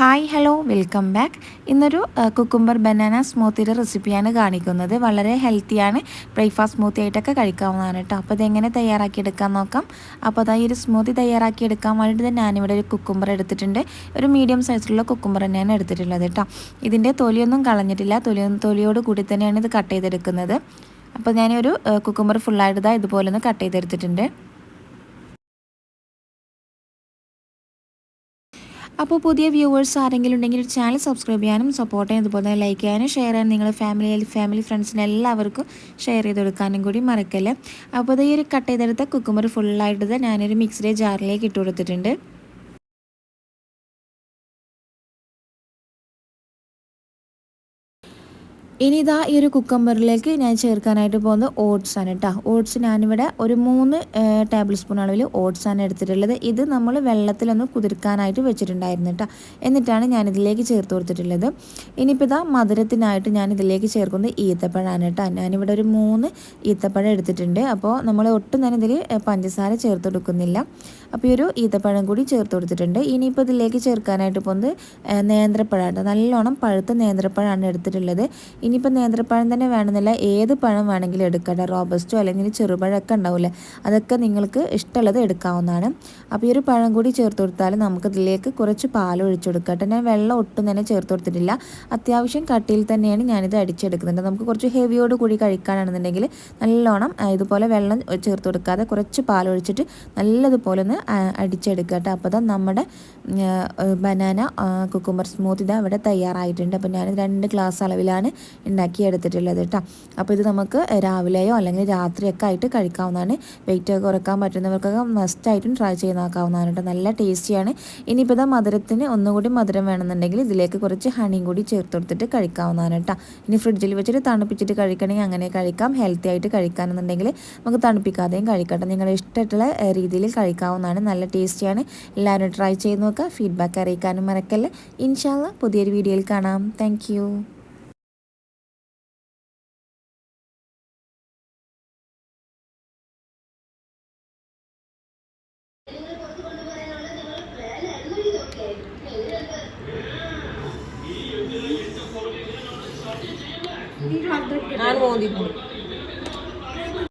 Hi hello welcome back. ഇന്നൊരു cucumber banana സ്മൂത്തിയുടെ റെസിപ്പിയാണ് കാണിക്കുന്നത്. വളരെ ഹെൽത്തിയാണ്, ബ്രേക്ക്ഫാസ്റ്റ് സ്മൂത്തി ആയിട്ടൊക്കെ കഴിക്കാവുന്നതാണ് കേട്ടോ. അപ്പോൾ ഇതെങ്ങനെ തയ്യാറാക്കിയെടുക്കാൻ നോക്കാം. അപ്പോൾ അതാ ഈ ഒരു സ്മൂത്തി തയ്യാറാക്കിയെടുക്കാൻ വേണ്ടിയിട്ട് ഞാനിവിടെ ഒരു കുക്കുംബർ എടുത്തിട്ടുണ്ട്. ഒരു മീഡിയം സൈസിലുള്ള കുക്കുംബർ തന്നെയാണ് എടുത്തിട്ടുള്ളത് കേട്ടോ. ഇതിൻ്റെ തൊലിയൊന്നും കളഞ്ഞിട്ടില്ല, തൊലിയോട് കൂടി തന്നെയാണ് ഇത് കട്ട് ചെയ്തെടുക്കുന്നത്. അപ്പോൾ ഞാനൊരു കുക്കുംബർ ഫുള്ളായിട്ട് ഇതുപോലെ ഒന്ന് കട്ട് ചെയ്തെടുത്തിട്ടുണ്ട്. അപ്പോൾ പുതിയ വ്യൂവേഴ്സ് ആരെങ്കിലും ഉണ്ടെങ്കിൽ ചാനൽ സബ്സ്ക്രൈബ് ചെയ്യാനും സപ്പോർട്ട് ചെയ്യാനും അതുപോലെ തന്നെ ലൈക്ക് ചെയ്യാനും ഷെയർ ചെയ്യാനും നിങ്ങളുടെ ഫാമിലി ഫ്രണ്ട്സിന് എല്ലാവർക്കും ഷെയർ ചെയ്ത് കൊടുക്കാനും കൂടി മറക്കല്ലേ. അപ്പോൾ ഈ ഒരു കട്ട് ചെയ്തെടുത്ത കുക്കുംബർ ഫുള്ളായിട്ട് ഞാനൊരു മിക്സിയുടെ ജാറിലേക്ക് ഇട്ട് കൊടുത്തിട്ടുണ്ട്. ഇനി ഇതാ ഈ ഒരു കുക്കമ്പറിലേക്ക് ഞാൻ ചേർക്കാനായിട്ട് പോകുന്നത് ഓട്സ് ആണ് കേട്ടോ. ഓട്സ് ഞാനിവിടെ ഒരു 3 ടേബിൾ സ്പൂൺ അളവിൽ ഓട്സ് ആണ് എടുത്തിട്ടുള്ളത്. ഇത് നമ്മൾ വെള്ളത്തിലൊന്ന് കുതിർക്കാനായിട്ട് വെച്ചിട്ടുണ്ടായിരുന്നു കേട്ടോ. എന്നിട്ടാണ് ഞാനിതിലേക്ക് ചേർത്ത് കൊടുത്തിട്ടുള്ളത്. ഇനിയിപ്പോൾ ഇതാ മധുരത്തിനായിട്ട് ഞാനിതിലേക്ക് ചേർക്കുന്നത് ഈത്തപ്പഴമാണ് കേട്ടോ. ഞാനിവിടെ ഒരു 3 ഈത്തപ്പഴം എടുത്തിട്ടുണ്ട്. അപ്പോൾ നമ്മൾ ഒട്ടും തന്നെ ഇതിൽ പഞ്ചസാര ചേർത്ത് കൊടുക്കുന്നില്ല. അപ്പോൾ ഈ ഒരു ഈത്തപ്പഴം കൂടി ചേർത്ത് കൊടുത്തിട്ടുണ്ട്. ഇനിയിപ്പോൾ ഇതിലേക്ക് ചേർക്കാനായിട്ട് പോകുന്നത് നേന്ത്രപ്പഴമാണ്. നല്ലോണം പഴുത്ത നേന്ത്രപ്പഴമാണ് എടുത്തിട്ടുള്ളത്. ഇനിയിപ്പോൾ നേന്ത്രപ്പഴം തന്നെ വേണമെന്നില്ല, ഏത് പഴം വേണമെങ്കിലും എടുക്കട്ടെ. റോബസ്റ്റോ അല്ലെങ്കിൽ ചെറുപഴമൊക്കെ ഉണ്ടാവില്ലേ, അതൊക്കെ നിങ്ങൾക്ക് ഇഷ്ടമുള്ളത് എടുക്കാവുന്നതാണ്. അപ്പോൾ ഈ ഒരു പഴം കൂടി ചേർത്ത് കൊടുത്താൽ നമുക്കിതിലേക്ക് കുറച്ച് പാൽ ഒഴിച്ചു കൊടുക്കട്ടെ. ഞാൻ വെള്ളം ഒട്ടും തന്നെ ചേർത്ത് കൊടുത്തിട്ടില്ല. അത്യാവശ്യം കട്ടിയിൽ തന്നെയാണ് ഞാനിത് അടിച്ചെടുക്കുന്നുണ്ട്. നമുക്ക് കുറച്ച് ഹെവിയോട് കൂടി കഴിക്കാനാണെന്നുണ്ടെങ്കിൽ നല്ലോണം ഇതുപോലെ വെള്ളം ചേർത്ത് കൊടുക്കാതെ കുറച്ച് പാൽ ഒഴിച്ചിട്ട് നല്ലതുപോലെ ഒന്ന് അടിച്ചെടുക്കട്ടെ. അപ്പോൾ നമ്മുടെ ബനാന കുക്കുംബർ സ്മൂത്തി ഇവിടെ തയ്യാറായിട്ടുണ്ട്. അപ്പോൾ ഞാൻ 2 ഗ്ലാസ് അളവിലാണ് ഉണ്ടാക്കിയെടുത്തിട്ടുള്ളത് കേട്ടോ. അപ്പോൾ ഇത് നമുക്ക് രാവിലെയോ അല്ലെങ്കിൽ രാത്രിയൊക്കെ ആയിട്ട് കഴിക്കാവുന്നതാണ്. വെയിറ്റ് കുറക്കാൻ പറ്റുന്നവർക്കൊക്കെ മസ്റ്റായിട്ടും ട്രൈ ചെയ്ത് നോക്കാവുന്നതാണ് കേട്ടോ. നല്ല ടേസ്റ്റിയാണ്. ഇനിയിപ്പോൾ ഇത് മധുരത്തിന് ഒന്നുകൂടി മധുരം വേണമെന്നുണ്ടെങ്കിൽ ഇതിലേക്ക് കുറച്ച് ഹണിയും കൂടി ചേർത്ത് കൊടുത്തിട്ട് കഴിക്കാവുന്നതാണ് കേട്ടോ. ഇനി ഫ്രിഡ്ജിൽ വെച്ചിട്ട് തണുപ്പിച്ചിട്ട് കഴിക്കണമെങ്കിൽ അങ്ങനെ കഴിക്കാം. ഹെൽത്തി ആയിട്ട് കഴിക്കാനെന്നുണ്ടെങ്കിൽ നമുക്ക് തണുപ്പിക്കാതെയും കഴിക്കട്ടെ. നിങ്ങളുടെ ഇഷ്ടമുള്ള രീതിയിൽ കഴിക്കാവുന്നതാണ്. നല്ല ടേസ്റ്റിയാണ്. എല്ലാവരും ട്രൈ ചെയ്ത് നോക്കുക. ഫീഡ്ബാക്ക് അറിയിക്കാനും മറക്കല്ലേ. ഇൻഷാ അല്ലാഹ് പുതിയൊരു വീഡിയോയിൽ കാണാം. Thank you. ನಾನು ಓದಿದ್ದು